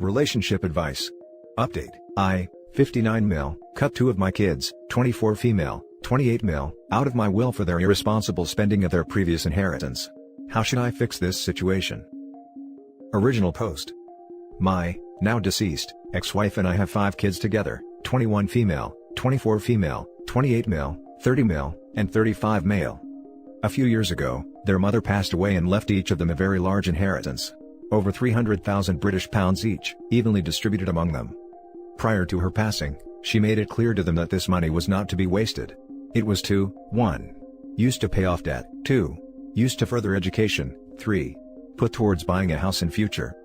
Relationship advice. Update. I, 59 male, cut 2 of my kids, 24 female, 28 male, out of my will for their irresponsible spending of their previous inheritance. How should I fix this situation? Original post. My, now deceased, ex-wife and I have 5 kids together, 21 female, 24 female, 28 male, 30 male, and 35 male. A few years ago, their mother passed away and left each of them a very large inheritance. Over 300,000 British pounds each, evenly distributed among them. Prior to her passing, she made it clear to them that this money was not to be wasted. It was to, 1. Used to pay off debt, 2. Used to further education, 3. Put towards buying a house in future.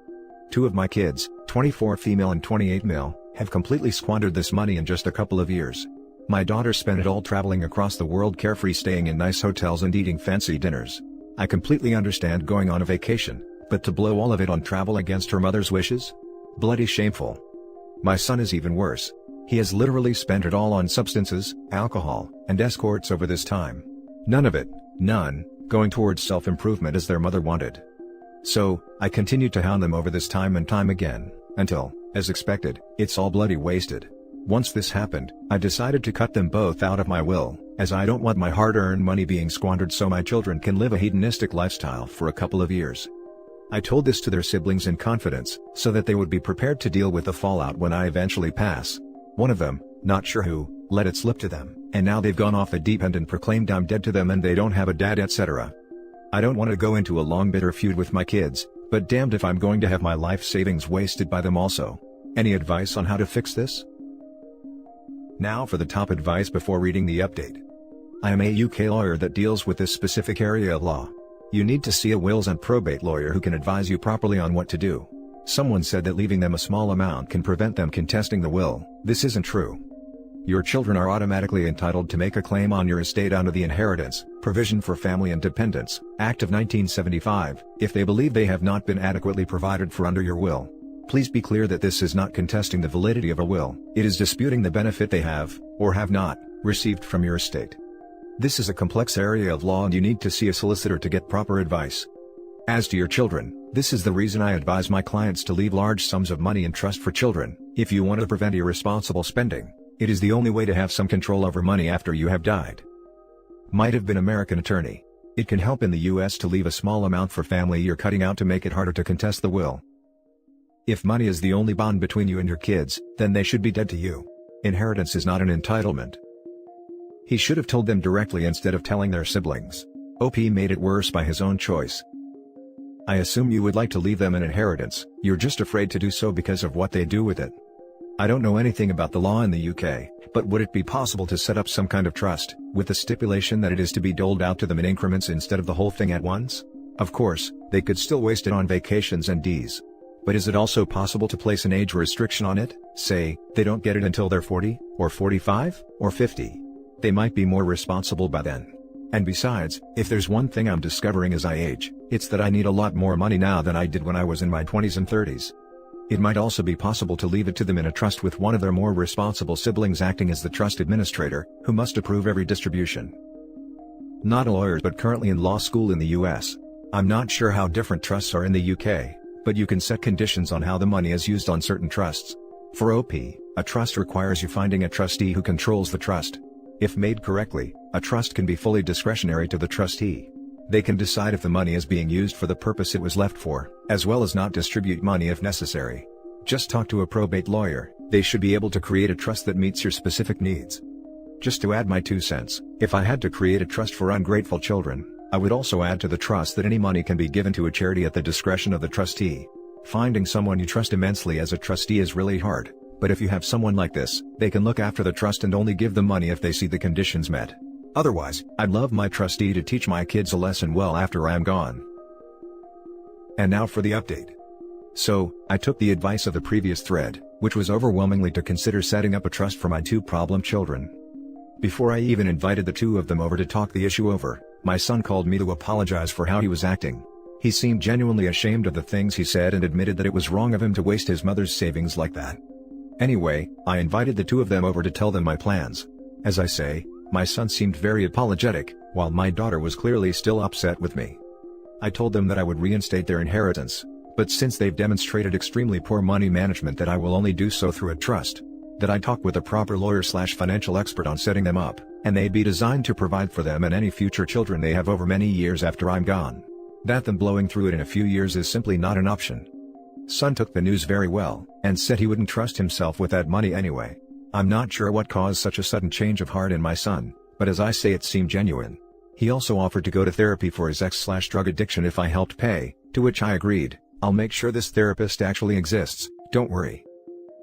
2 of my kids, 24 female and 28 male, have completely squandered this money in just a couple of years. My daughter spent it all traveling across the world, carefree, staying in nice hotels and eating fancy dinners. I completely understand going on a vacation, but to blow all of it on travel against her mother's wishes? Bloody shameful. My son is even worse. He has literally spent it all on substances, alcohol, and escorts over this time. None of it, none, going towards self-improvement as their mother wanted. So, I continued to hound them over this time and time again, until, as expected, it's all bloody wasted. Once this happened, I decided to cut them both out of my will, as I don't want my hard-earned money being squandered so my children can live a hedonistic lifestyle for a couple of years. I told this to their siblings in confidence, so that they would be prepared to deal with the fallout when I eventually pass. One of them, not sure who, let it slip to them, and now they've gone off the deep end and proclaimed I'm dead to them and they don't have a dad, etc. I don't want to go into a long bitter feud with my kids, but damned if I'm going to have my life savings wasted by them also. Any advice on how to fix this? Now for the top advice before reading the update. I am a UK lawyer that deals with this specific area of law. You need to see a wills and probate lawyer who can advise you properly on what to do. Someone said that leaving them a small amount can prevent them contesting the will. This isn't true. Your children are automatically entitled to make a claim on your estate under the Inheritance, Provision for Family and Dependents, Act of 1975, if they believe they have not been adequately provided for under your will. Please be clear that this is not contesting the validity of a will, it is disputing the benefit they have, or have not, received from your estate. This is a complex area of law and you need to see a solicitor to get proper advice. As to your children, this is the reason I advise my clients to leave large sums of money in trust for children. If you want to prevent irresponsible spending, it is the only way to have some control over money after you have died. Might have been American attorney. It can help in the US to leave a small amount for family you're cutting out to make it harder to contest the will. If money is the only bond between you and your kids, then they should be dead to you. Inheritance is not an entitlement. He should have told them directly instead of telling their siblings. OP made it worse by his own choice. I assume you would like to leave them an inheritance, you're just afraid to do so because of what they do with it. I don't know anything about the law in the UK, but would it be possible to set up some kind of trust, with the stipulation that it is to be doled out to them in increments instead of the whole thing at once? Of course, they could still waste it on vacations and Ds. But is it also possible to place an age restriction on it, say, they don't get it until they're 40, or 45, or 50? They might be more responsible by then. And besides, if there's one thing I'm discovering as I age, it's that I need a lot more money now than I did when I was in my 20s and 30s. It might also be possible to leave it to them in a trust with one of their more responsible siblings acting as the trust administrator, who must approve every distribution. Not a lawyer but currently in law school in the US. I'm not sure how different trusts are in the UK, but you can set conditions on how the money is used on certain trusts. For OP, a trust requires you finding a trustee who controls the trust. If made correctly, a trust can be fully discretionary to the trustee. They can decide if the money is being used for the purpose it was left for, as well as not distribute money if necessary. Just talk to a probate lawyer, they should be able to create a trust that meets your specific needs. Just to add my 2 cents, if I had to create a trust for ungrateful children, I would also add to the trust that any money can be given to a charity at the discretion of the trustee. Finding someone you trust immensely as a trustee is really hard, but if you have someone like this, they can look after the trust and only give the money if they see the conditions met. Otherwise, I'd love my trustee to teach my kids a lesson well after I am gone. And now for the update. So, I took the advice of the previous thread, which was overwhelmingly to consider setting up a trust for my 2 problem children. Before I even invited the 2 of them over to talk the issue over, my son called me to apologize for how he was acting. He seemed genuinely ashamed of the things he said and admitted that it was wrong of him to waste his mother's savings like that. Anyway, I invited the 2 of them over to tell them my plans. As I say, my son seemed very apologetic, while my daughter was clearly still upset with me. I told them that I would reinstate their inheritance, But since they've demonstrated extremely poor money management, that I will only do so through a trust. That I talk with a proper lawyer/financial expert on setting them up, and they'd be designed to provide for them and any future children they have over many years after I'm gone. That them blowing through it in a few years is simply not an option. Son took the news very well, and said he wouldn't trust himself with that money anyway. I'm not sure what caused such a sudden change of heart in my son, but as I say, it seemed genuine. He also offered to go to therapy for his ex/drug addiction if I helped pay, to which I agreed. I'll make sure this therapist actually exists, don't worry.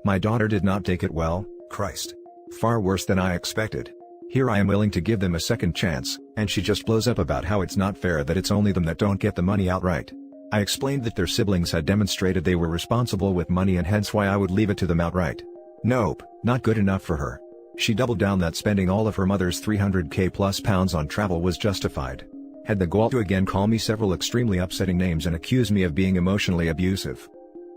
My daughter did not take it well, Christ. Far worse than I expected. Here I am willing to give them a second chance, and she just blows up about how it's not fair that it's only them that don't get the money outright. I explained that their siblings had demonstrated they were responsible with money and hence why I would leave it to them outright. Nope, not good enough for her. She doubled down that spending all of her mother's 300k plus pounds on travel was justified. Had the gall to again call me several extremely upsetting names and accuse me of being emotionally abusive.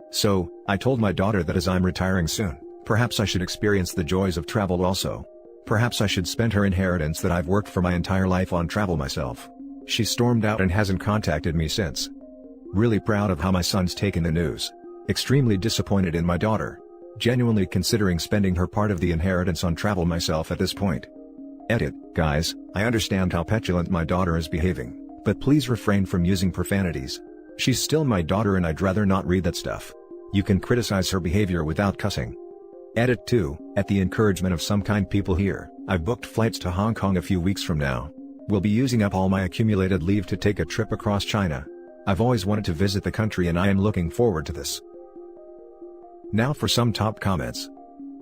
So, I told my daughter that as I'm retiring soon, perhaps I should experience the joys of travel also. Perhaps I should spend her inheritance that I've worked for my entire life on travel myself. She stormed out and hasn't contacted me since. Really proud of how my son's taken the news. Extremely disappointed in my daughter. Genuinely considering spending her part of the inheritance on travel myself at this point. Edit, guys, I understand how petulant my daughter is behaving, but please refrain from using profanities. She's still my daughter and I'd rather not read that stuff. You can criticize her behavior without cussing. Edit 2, at the encouragement of some kind people here, I've booked flights to Hong Kong a few weeks from now. We'll be using up all my accumulated leave to take a trip across China. I've always wanted to visit the country and I am looking forward to this. Now for some top comments.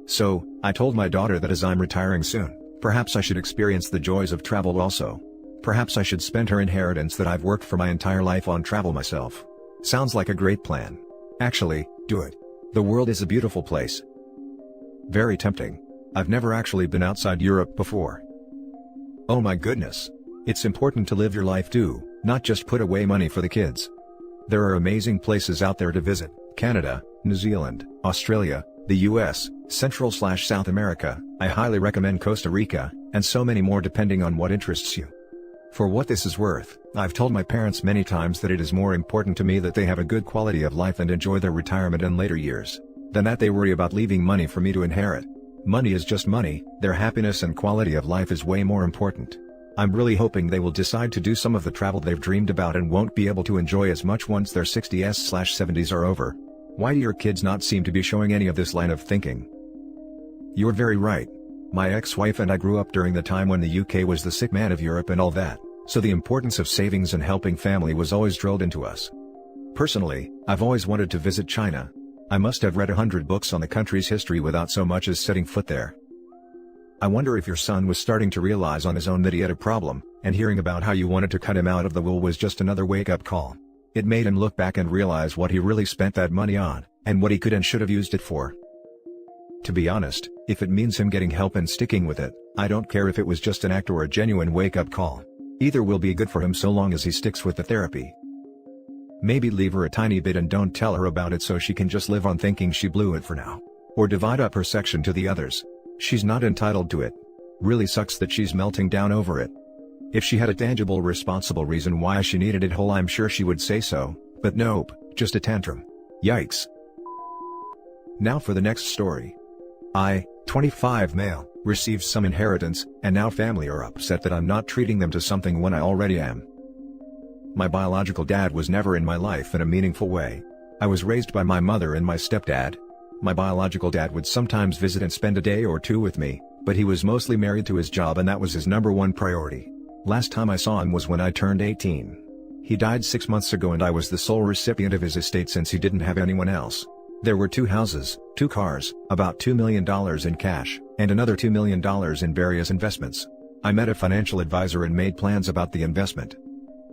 So, I told my daughter that as I'm retiring soon, perhaps I should experience the joys of travel also. Perhaps I should spend her inheritance that I've worked for my entire life on travel myself. Sounds like a great plan. Actually, do it. The world is a beautiful place. Very tempting. I've never actually been outside Europe before. Oh my goodness. It's important to live your life too, not just put away money for the kids. There are amazing places out there to visit: Canada, New Zealand, Australia, the US, Central/South America. I highly recommend Costa Rica, and so many more depending on what interests you. For what this is worth, I've told my parents many times that it is more important to me that they have a good quality of life and enjoy their retirement and later years, than that they worry about leaving money for me to inherit. Money is just money, their happiness and quality of life is way more important. I'm really hoping they will decide to do some of the travel they've dreamed about and won't be able to enjoy as much once their 60s/70s are over. Why do your kids not seem to be showing any of this line of thinking? You're very right. My ex-wife and I grew up during the time when the UK was the sick man of Europe and all that, so the importance of savings and helping family was always drilled into us. Personally, I've always wanted to visit China. I must have read 100 books on the country's history without so much as setting foot there. I wonder if your son was starting to realize on his own that he had a problem, and hearing about how you wanted to cut him out of the will was just another wake-up call. It made him look back and realize what he really spent that money on, and what he could and should have used it for. To be honest, if it means him getting help and sticking with it, I don't care if it was just an act or a genuine wake-up call. Either will be good for him so long as he sticks with the therapy. Maybe leave her a tiny bit and don't tell her about it so she can just live on thinking she blew it for now. Or divide up her section to the others. She's not entitled to it. Really sucks that she's melting down over it. If she had a tangible responsible reason why she needed it whole, I'm sure she would say so, but nope, just a tantrum. Yikes. Now for the next story. I, 25 male, received some inheritance, and now family are upset that I'm not treating them to something when I already am. My biological dad was never in my life in a meaningful way. I was raised by my mother and my stepdad. My biological dad would sometimes visit and spend a day or two with me, but he was mostly married to his job and that was his #1 priority. Last time I saw him was when I turned 18. He died 6 months ago and I was the sole recipient of his estate since he didn't have anyone else. There were 2 houses, 2 cars, about $2 million in cash, and another $2 million in various investments. I met a financial advisor and made plans about the investment.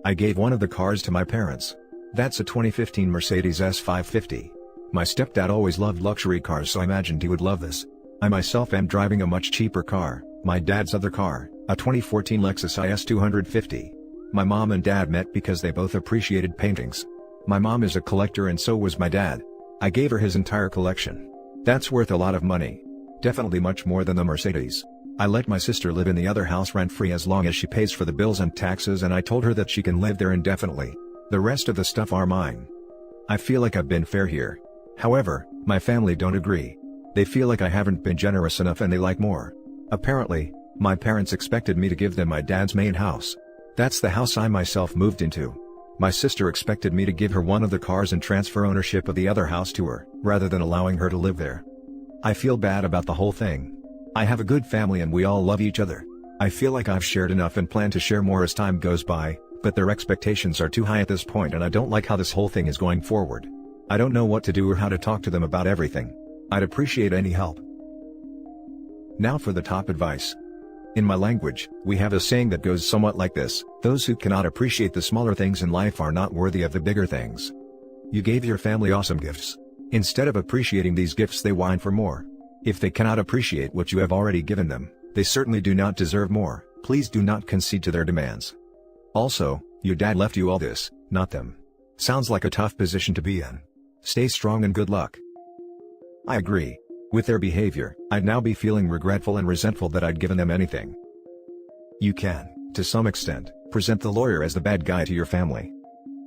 I gave one of the cars to my parents. That's a 2015 Mercedes S550. My stepdad always loved luxury cars, so I imagined he would love this. I myself am driving a much cheaper car, my dad's other car, a 2014 Lexus IS 250. My mom and dad met because they both appreciated paintings. My mom is a collector and so was my dad. I gave her his entire collection. That's worth a lot of money. Definitely much more than the Mercedes. I let my sister live in the other house rent-free as long as she pays for the bills and taxes, and I told her that she can live there indefinitely. The rest of the stuff are mine. I feel like I've been fair here. However, my family don't agree. They feel like I haven't been generous enough and they like more. Apparently, my parents expected me to give them my dad's main house. That's the house I myself moved into. My sister expected me to give her one of the cars and transfer ownership of the other house to her, rather than allowing her to live there. I feel bad about the whole thing. I have a good family and we all love each other. I feel like I've shared enough and plan to share more as time goes by, but their expectations are too high at this point and I don't like how this whole thing is going forward. I don't know what to do or how to talk to them about everything. I'd appreciate any help. Now for the top advice. In my language, we have a saying that goes somewhat like this: those who cannot appreciate the smaller things in life are not worthy of the bigger things. You gave your family awesome gifts. Instead of appreciating these gifts, they whine for more. If they cannot appreciate what you have already given them, they certainly do not deserve more. Please do not concede to their demands. Also, your dad left you all this, not them. Sounds like a tough position to be in. Stay strong and good luck. I agree. With their behavior, I'd now be feeling regretful and resentful that I'd given them anything. You can, to some extent, present the lawyer as the bad guy to your family.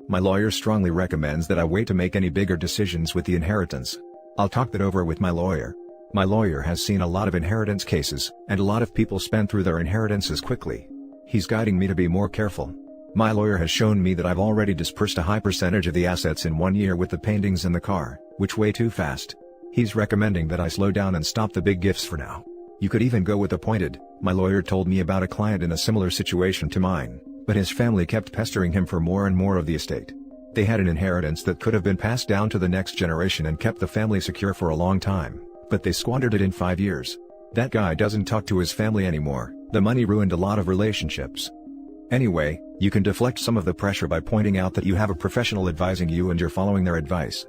My lawyer strongly recommends that I wait to make any bigger decisions with the inheritance. I'll talk that over with my lawyer. My lawyer has seen a lot of inheritance cases, and a lot of people spend through their inheritances quickly. He's guiding me to be more careful. My lawyer has shown me that I've already dispersed a high percentage of the assets in 1 year with the paintings and the car, which way too fast. He's recommending that I slow down and stop the big gifts for now. You could even go with appointed. My lawyer told me about a client in a similar situation to mine, but his family kept pestering him for more and more of the estate. They had an inheritance that could have been passed down to the next generation and kept the family secure for a long time, but they squandered it in 5 years. That guy doesn't talk to his family anymore. The money ruined a lot of relationships. Anyway, you can deflect some of the pressure by pointing out that you have a professional advising you and you're following their advice.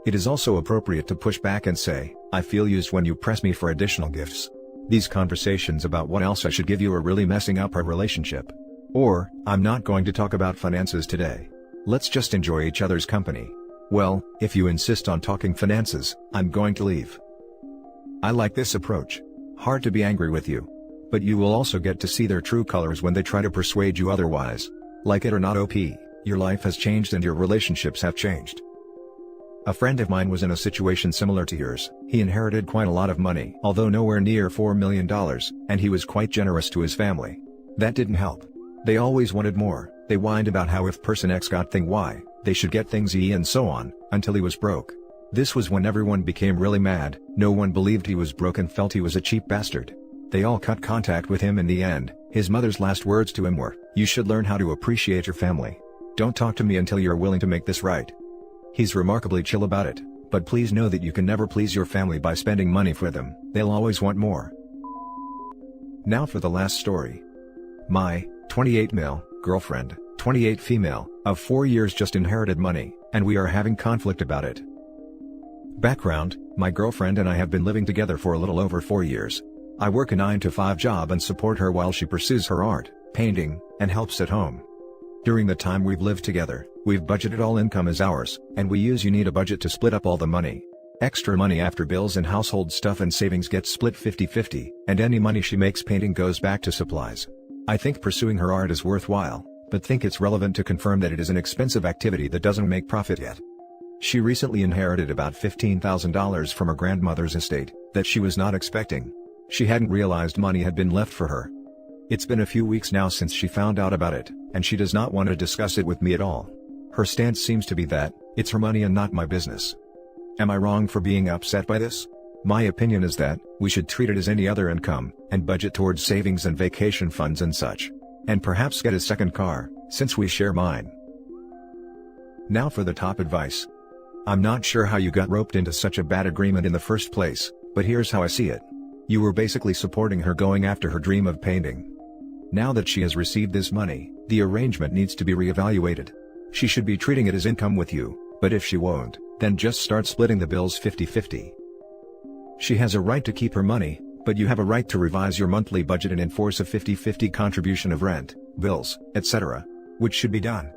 It is also appropriate to push back and say, I feel used when you press me for additional gifts. These conversations about what else I should give you are really messing up our relationship. Or, I'm not going to talk about finances today. Let's just enjoy each other's company. Well, if you insist on talking finances, I'm going to leave. I like this approach. Hard to be angry with you. But you will also get to see their true colors when they try to persuade you otherwise. Like it or not, OP, your life has changed and your relationships have changed. A friend of mine was in a situation similar to yours. He inherited quite a lot of money, although nowhere near $4 million, and he was quite generous to his family. That didn't help. They always wanted more. They whined about how if person X got thing Y, they should get things E and so on, until he was broke. This was when everyone became really mad. No one believed he was broke and felt he was a cheap bastard. They all cut contact with him in the end. His mother's last words to him were, "You should learn how to appreciate your family. Don't talk to me until you're willing to make this right." He's remarkably chill about it, but please know that you can never please your family by spending money for them. They'll always want more. Now for the last story. My 28 male girlfriend, 28 female, of 4 years just inherited money, and we are having conflict about it. Background: my girlfriend and I have been living together for a little over 4 years. I work a 9-to-5 job and support her while she pursues her art, painting, and helps at home. During the time we've lived together, we've budgeted all income as ours, and we need a budget to split up all the money. Extra money after bills and household stuff and savings gets split 50-50, and any money she makes painting goes back to supplies. I think pursuing her art is worthwhile, but think it's relevant to confirm that it is an expensive activity that doesn't make profit yet. She recently inherited about $15,000 from her grandmother's estate, that she was not expecting. She hadn't realized money had been left for her. It's been a few weeks now since she found out about it, and she does not want to discuss it with me at all. Her stance seems to be that, it's her money and not my business. Am I wrong for being upset by this? My opinion is that, we should treat it as any other income, and budget towards savings and vacation funds and such. And perhaps get a second car, since we share mine. Now for the top advice. I'm not sure how you got roped into such a bad agreement in the first place, but here's how I see it. You were basically supporting her going after her dream of painting. Now that she has received this money, the arrangement needs to be reevaluated. She should be treating it as income with you, but if she won't, then just start splitting the bills 50-50. She has a right to keep her money, but you have a right to revise your monthly budget and enforce a 50-50 contribution of rent, bills, etc., which should be done.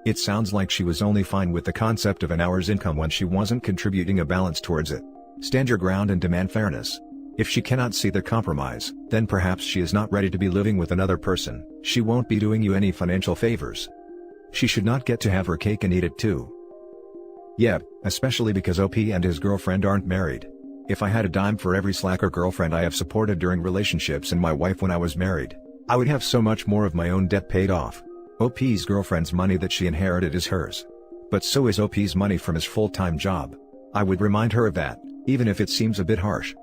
It sounds like she was only fine with the concept of an hour's income when she wasn't contributing a balance towards it. Stand your ground and demand fairness. If she cannot see the compromise, then perhaps she is not ready to be living with another person. She won't be doing you any financial favors. She should not get to have her cake and eat it too. Yep, especially because OP and his girlfriend aren't married. If I had a dime for every slacker girlfriend I have supported during relationships and my wife when I was married, I would have so much more of my own debt paid off. OP's girlfriend's money that she inherited is hers. But so is OP's money from his full-time job. I would remind her of that, even if it seems a bit harsh.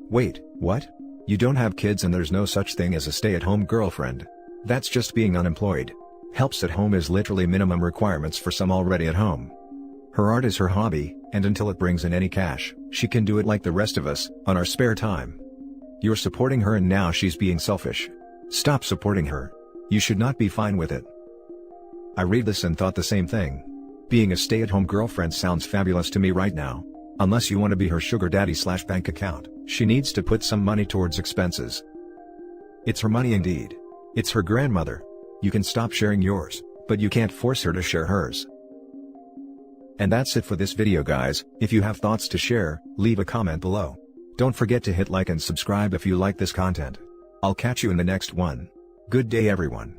Wait, what? You don't have kids and there's no such thing as a stay-at-home girlfriend? That's just being unemployed. Helps at home is literally minimum requirements for some already at home. Her art is her hobby, and until it brings in any cash, she can do it like the rest of us, on our spare time. You're supporting her and now she's being selfish. Stop supporting her. You should not be fine with it. I read this and thought the same thing. Being a stay-at-home girlfriend sounds fabulous to me right now. Unless you want to be her sugar daddy/bank account, she needs to put some money towards expenses. It's her money indeed. It's her grandmother. You can stop sharing yours, but you can't force her to share hers. And that's it for this video guys. If you have thoughts to share, leave a comment below. Don't forget to hit like and subscribe if you like this content. I'll catch you in the next one. Good day everyone.